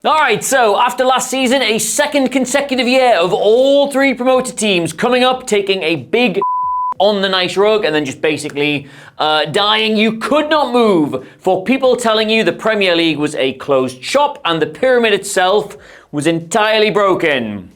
Alright, so after last season, a second consecutive year of all three promoted teams coming up, taking a big on the nice rug and then just basically dying. You could not move for people telling you the Premier League was a closed shop and the pyramid itself was entirely broken.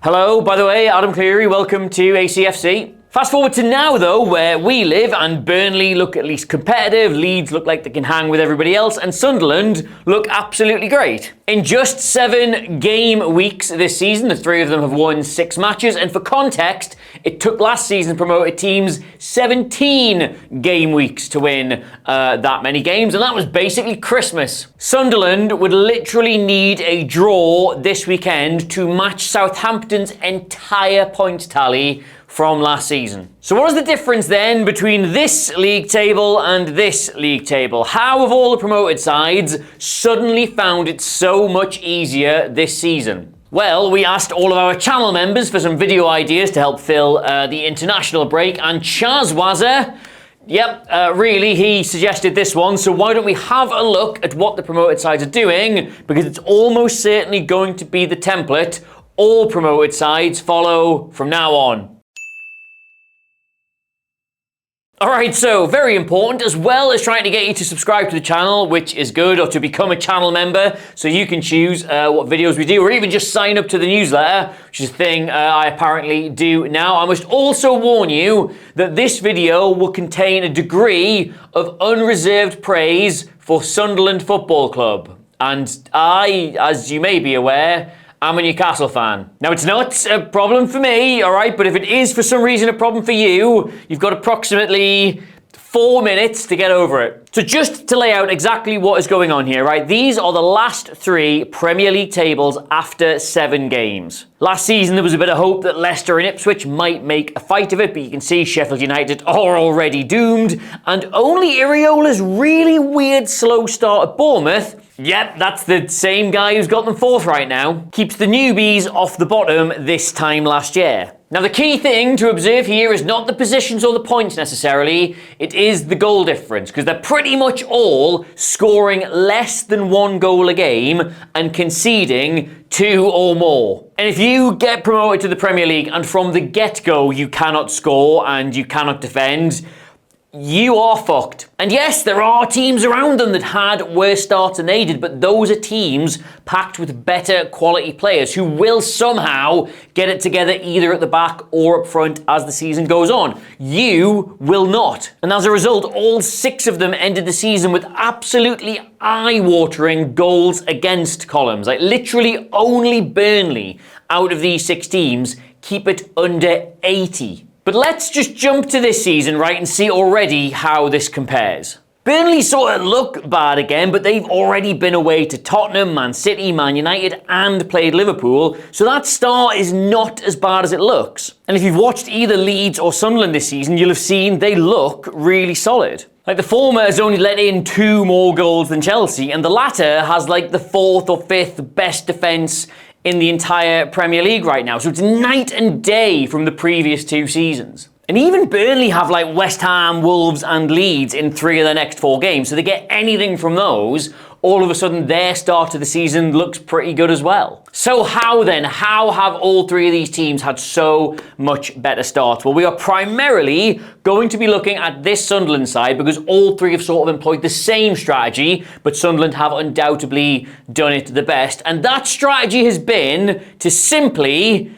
Hello, by the way, Adam Clery, welcome to ACFC. Fast forward to now though, where we live and Burnley look at least competitive, Leeds look like they can hang with everybody else, and Sunderland look absolutely great. In just 7 game weeks this season, the 3 of them have won 6 matches, and for context, it took last season promoted teams 17 game weeks to win that many games, and that was basically Christmas. Sunderland would literally need a draw this weekend to match Southampton's entire point tally from last season. So what is the difference then between this league table and this league table? How have all the promoted sides suddenly found it so much easier this season? Well, we asked all of our channel members for some video ideas to help fill the international break, and Chazwaza, really, he suggested this one, so why don't we have a look at what the promoted sides are doing, because it's almost certainly going to be the template all promoted sides follow from now on. Alright, so very important, as well as trying to get you to subscribe to the channel, which is good, or to become a channel member, so you can choose what videos we do, or even just sign up to the newsletter, which is a thing I apparently do now. I must also warn you that this video will contain a degree of unreserved praise for Sunderland Football Club. And I, as you may be aware, I'm a Newcastle fan. Now, it's not a problem for me, all right? But if it is for some reason a problem for you, you've got approximately 4 minutes to get over it. So just to lay out exactly what is going on here, right? These are the last 3 Premier League tables after 7 games. Last season, there was a bit of hope that Leicester and Ipswich might make a fight of it, but you can see Sheffield United are already doomed, and only Iriola's really weird slow start at Bournemouth, yep, that's the same guy who's got them 4th right now, keeps the newbies off the bottom this time last year. Now, the key thing to observe here is not the positions or the points necessarily, it is the goal difference, because they're pretty much all scoring less than 1 goal a game and conceding 2 or more. And if you get promoted to the Premier League and from the get-go you cannot score and you cannot defend, you are fucked. And yes, there are teams around them that had worse starts than they did, but those are teams packed with better quality players who will somehow get it together either at the back or up front as the season goes on. You will not. And as a result, all 6 of them ended the season with absolutely eye-watering goals against columns. Like literally only Burnley out of these 6 teams keep it under 80. But let's just jump to this season, right, and see already how this compares. Burnley sort of look bad again, but they've already been away to Tottenham, Man City, Man United, and played Liverpool, so that start is not as bad as it looks. And if you've watched either Leeds or Sunderland this season, you'll have seen they look really solid. Like the former has only let in 2 more goals than Chelsea, and the latter has like the 4th or 5th best defence in the entire Premier League right now. So it's night and day from the previous 2 seasons. And even Burnley have like West Ham, Wolves and Leeds in 3 of their next 4 games. So they get anything from those, all of a sudden their start to the season looks pretty good as well. So how then? How have all 3 of these teams had so much better starts? Well, we are primarily going to be looking at this Sunderland side because all 3 have sort of employed the same strategy, but Sunderland have undoubtedly done it the best. And that strategy has been to simply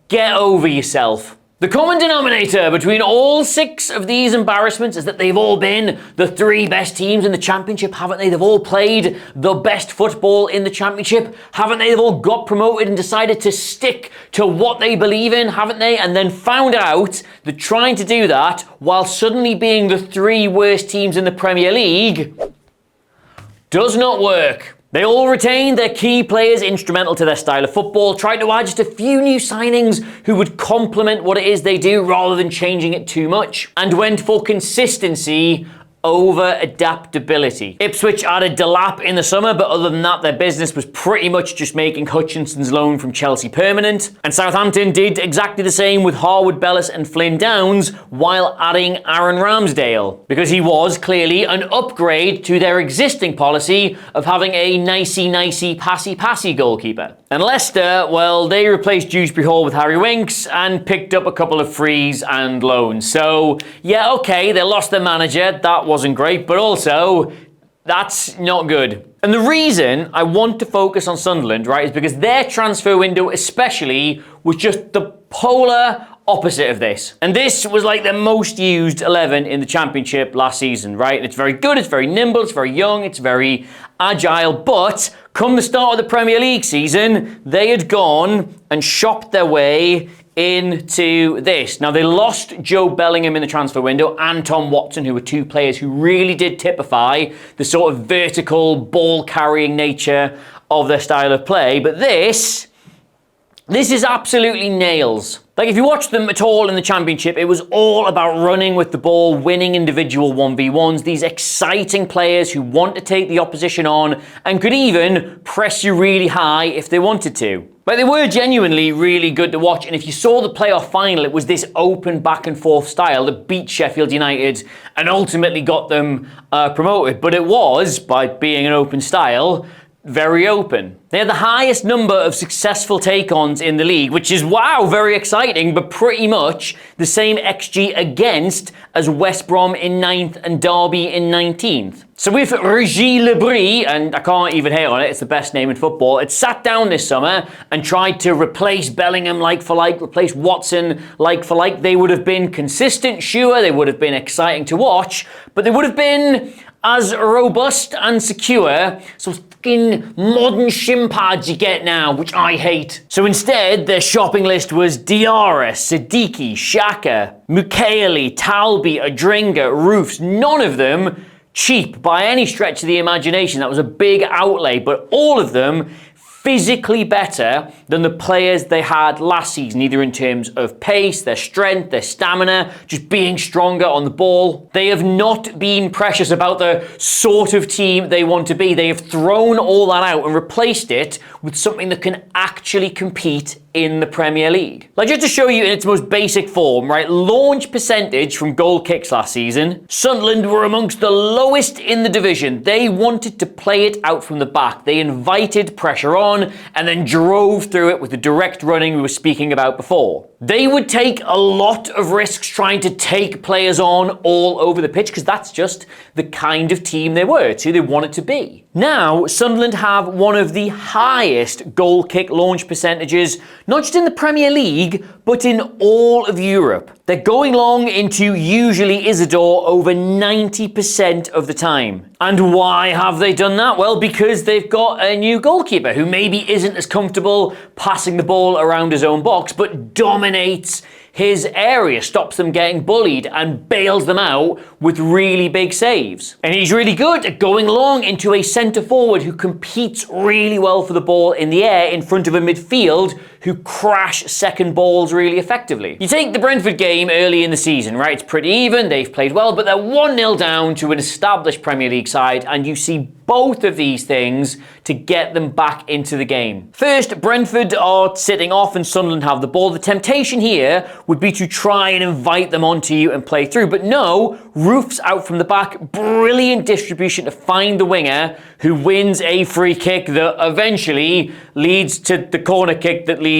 get over yourself. The common denominator between all 6 of these embarrassments is that they've all been the 3 best teams in the Championship, haven't they? They've all played the best football in the Championship, haven't they? They've all got promoted and decided to stick to what they believe in, haven't they? And then found out that trying to do that while suddenly being the 3 worst teams in the Premier League does not work. They all retained their key players instrumental to their style of football, tried to add just a few new signings who would complement what it is they do rather than changing it too much, and went for consistency over adaptability. Ipswich added Delap in the summer, but other than that, their business was pretty much just making Hutchinson's loan from Chelsea permanent. And Southampton did exactly the same with Harwood Bellis and Flynn Downs while adding Aaron Ramsdale, because he was clearly an upgrade to their existing policy of having a nicey, passy goalkeeper. And Leicester, well, they replaced Dewsbury Hall with Harry Winks and picked up a couple of frees and loans. So, yeah, okay, they lost their manager. That wasn't great, but also, that's not good. And the reason I want to focus on Sunderland, right, is because their transfer window especially was just the polar opposite of this. And this was like the most used 11 in the Championship last season, right? It's very good, it's very nimble, it's very young, it's very agile, but come the start of the Premier League season, they had gone and shopped their way into this. Now, they lost Joe Bellingham in the transfer window and Tom Watson, who were two players who really did typify the sort of vertical, ball-carrying nature of their style of play, but this is absolutely nails. Like, if you watch them at all in the Championship, it was all about running with the ball, winning individual 1v1s, these exciting players who want to take the opposition on and could even press you really high if they wanted to. But they were genuinely really good to watch, and if you saw the playoff final, it was this open back and forth style that beat Sheffield United and ultimately got them promoted. But it was, by being an open style, very open. They had the highest number of successful take-ons in the league, which is, wow, very exciting, but pretty much the same XG against as West Brom in 9th and Derby in 19th. So if Régis Lebris, and I can't even hate on it, it's the best name in football, had sat down this summer and tried to replace Bellingham like for like, replace Watson like for like, they would have been consistent, sure, they would have been exciting to watch, but they would have been as robust and secure, so fucking modern shin pads you get now, which I hate. So instead, their shopping list was Diarra, Siddiqui, Xhaka, Mukaeli, Talbi, Adringa, Roofs, none of them cheap by any stretch of the imagination. That was a big outlay, but all of them physically better than the players they had last season, either in terms of pace, their strength, their stamina, just being stronger on the ball. They have not been precious about the sort of team they want to be. They have thrown all that out and replaced it with something that can actually compete in the Premier League. Like, just to show you in its most basic form, right, launch percentage from goal kicks last season, Sunderland were amongst the lowest in the division. They wanted to play it out from the back. They invited pressure on and then drove through it with the direct running we were speaking about before. They would take a lot of risks trying to take players on all over the pitch because that's just the kind of team they were. It's who they wanted to be. Now, Sunderland have one of the highest goal kick launch percentages, not just in the Premier League, but in all of Europe. They're going long into usually Isidore over 90% of the time. And why have they done that? Well, because they've got a new goalkeeper who maybe isn't as comfortable passing the ball around his own box, but dominates his area, stops them getting bullied and bails them out with really big saves. And he's really good at going long into a centre forward who competes really well for the ball in the air in front of a midfield who crash second balls really effectively. You take the Brentford game early in the season, right? It's pretty even, they've played well, but they're 1-0 down to an established Premier League side, and you see both of these things to get them back into the game. First, Brentford are sitting off and Sunderland have the ball. The temptation here would be to try and invite them onto you and play through, but no, Roof's out from the back, brilliant distribution to find the winger who wins a free kick that eventually leads to the corner kick that leads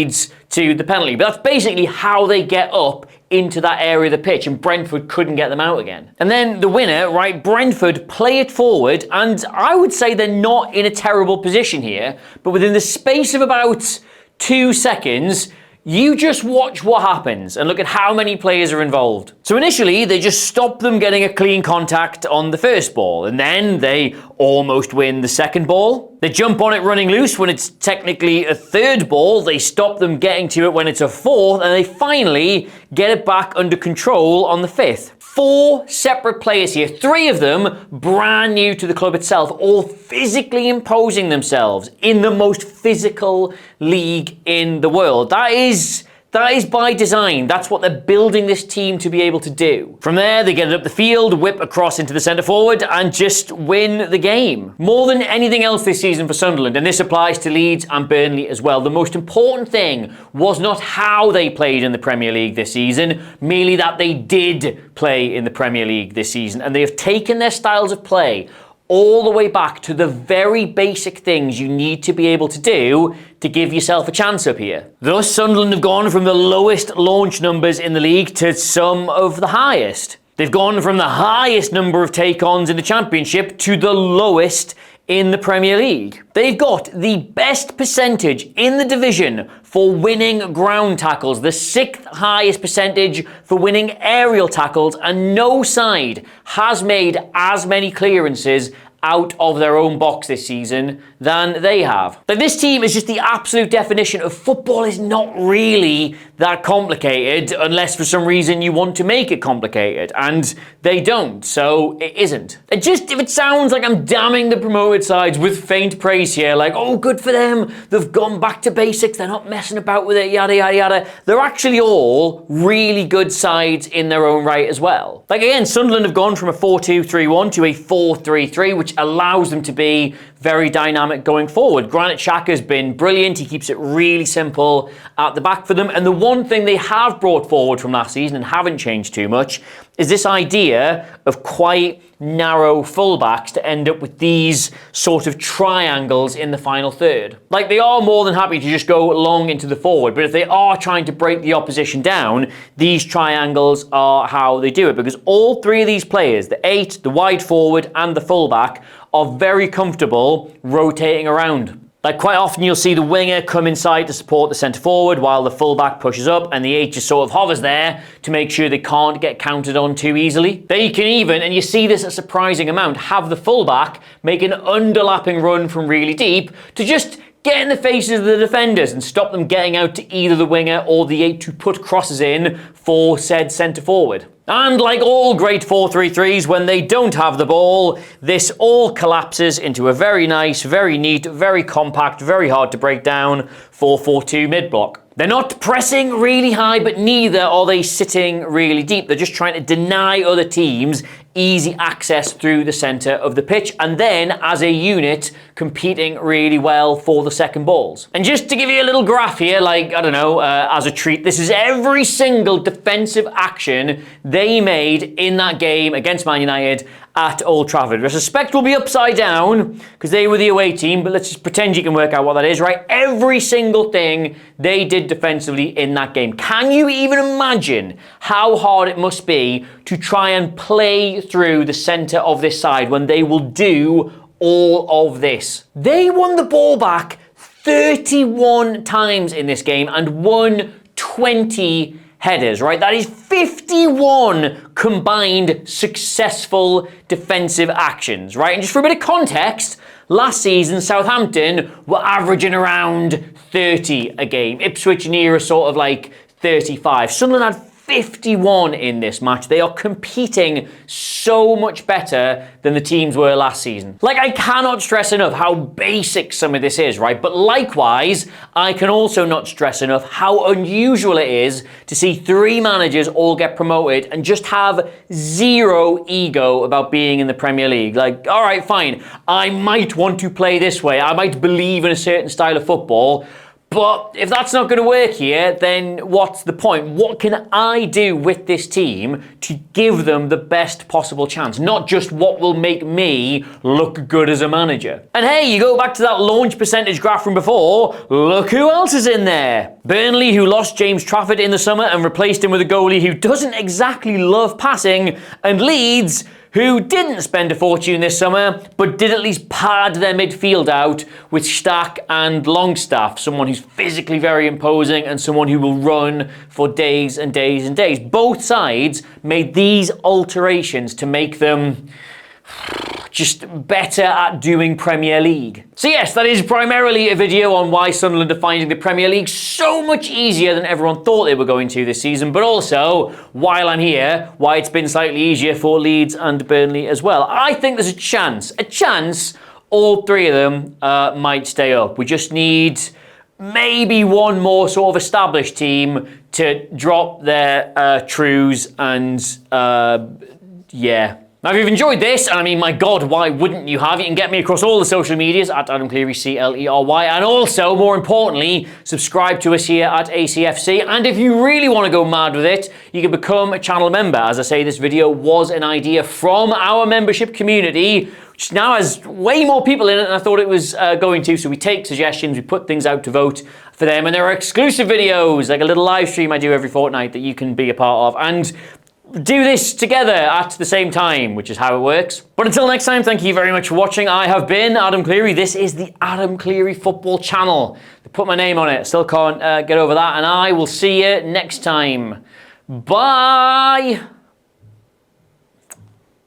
to the penalty. But that's basically how they get up into that area of the pitch, and Brentford couldn't get them out again. And then the winner, right, Brentford play it forward, and I would say they're not in a terrible position here, but within the space of about 2 seconds, you just watch what happens and look at how many players are involved. So initially, they just stop them getting a clean contact on the first ball, and then they almost win the second ball. They jump on it running loose when it's technically a third ball. They stop them getting to it when it's a fourth, and they finally get it back under control on the fifth. 4 separate players here, 3 of them brand new to the club itself, all physically imposing themselves in the most physical league in the world. That is That is by design. That's what they're building this team to be able to do. From there, they get it up the field, whip across into the centre forward, and just win the game. More than anything else this season for Sunderland, and this applies to Leeds and Burnley as well, the most important thing was not how they played in the Premier League this season, merely that they did play in the Premier League this season, and they have taken their styles of play all the way back to the very basic things you need to be able to do to give yourself a chance up here. Thus, Sunderland have gone from the lowest launch numbers in the league to some of the highest. They've gone from the highest number of take-ons in the Championship to the lowest in the Premier League. They've got the best percentage in the division for winning ground tackles, the 6th highest percentage for winning aerial tackles, and no side has made as many clearances out of their own box this season than they have. Like, this team is just the absolute definition of football is not really that complicated unless for some reason you want to make it complicated, and they don't, so it isn't. If it sounds like I'm damning the promoted sides with faint praise here, like, oh, good for them, they've gone back to basics, they're not messing about with it, yada, yada, yada, they're actually all really good sides in their own right as well. Like, again, Sunderland have gone from a 4-2-3-1 to a 4-3-3, which allows them to be very dynamic going forward. Granit Xhaka's been brilliant. He keeps it really simple at the back for them. And the one thing they have brought forward from last season and haven't changed too much is this idea of quite narrow fullbacks to end up with these sort of triangles in the final third. Like, they are more than happy to just go long into the forward, but if they are trying to break the opposition down, these triangles are how they do it, because all three of these players, the 8, the wide forward, and the fullback, are very comfortable rotating around. Like, quite often you'll see the winger come inside to support the centre forward while the fullback pushes up, and the 8 just sort of hovers there to make sure they can't get counted on too easily. They can even, and you see this a surprising amount, have the fullback make an underlapping run from really deep to just get in the faces of the defenders and stop them getting out to either the winger or the 8 to put crosses in for said centre forward. And like all great 4-3-3s, when they don't have the ball, this all collapses into a very nice, very neat, very compact, very hard to break down 4-4-2 mid-block. They're not pressing really high, but neither are they sitting really deep. They're just trying to deny other teams easy access through the centre of the pitch, and then as a unit competing really well for the second balls. And just to give you a little graph here, like, I don't know, as a treat, this is every single defensive action they made in that game against Man United at Old Trafford. I suspect will be upside down because they were the away team, but let's just pretend you can work out what that is, right? Every single thing they did defensively in that game. Can you even imagine how hard it must be to try and play through the centre of this side when they will do all of this? They won the ball back 31 times in this game and won 20 headers, right? That is 51 combined successful defensive actions, right? And just for a bit of context, last season, Southampton were averaging around 30 a game. Ipswich near a sort of like 35. Sunderland had 51 in this match. They are competing so much better than the teams were last season. Like, I cannot stress enough how basic some of this is, right? But likewise, I can also not stress enough how unusual it is to see 3 managers all get promoted and just have zero ego about being in the Premier League. Like, all right, fine, I might want to play this way. I might believe in a certain style of football, but if that's not going to work here, then what's the point? What can I do with this team to give them the best possible chance? Not just what will make me look good as a manager. And hey, you go back to that launch percentage graph from before, look who else is in there. Burnley, who lost James Trafford in the summer and replaced him with a goalie who doesn't exactly love passing, and Leeds, who didn't spend a fortune this summer, but did at least pad their midfield out with Stack and Longstaff, someone who's physically very imposing and someone who will run for days and days and days. Both sides made these alterations to make them just better at doing Premier League. So yes, that is primarily a video on why Sunderland are finding the Premier League so much easier than everyone thought they were going to this season, but also, while I'm here, why it's been slightly easier for Leeds and Burnley as well. I think there's a chance all 3 of them might stay up. We just need maybe one more sort of established team to drop their trues and yeah. Now, if you've enjoyed this, and I mean, my God, why wouldn't you have? You can get me across all the social medias at Adam Clery, Clery, and also, more importantly, subscribe to us here at ACFC. And if you really want to go mad with it, you can become a channel member. As I say, this video was an idea from our membership community, which now has way more people in it than I thought it was going to. So we take suggestions, we put things out to vote for them, and there are exclusive videos, like a little live stream I do every fortnight that you can be a part of. And do this together at the same time, which is how it works. But until next time, thank you very much for watching. I have been Adam Clery. This is the Adam Clery Football Channel. They put my name on it. Still can't get over that. And I will see you next time. Bye.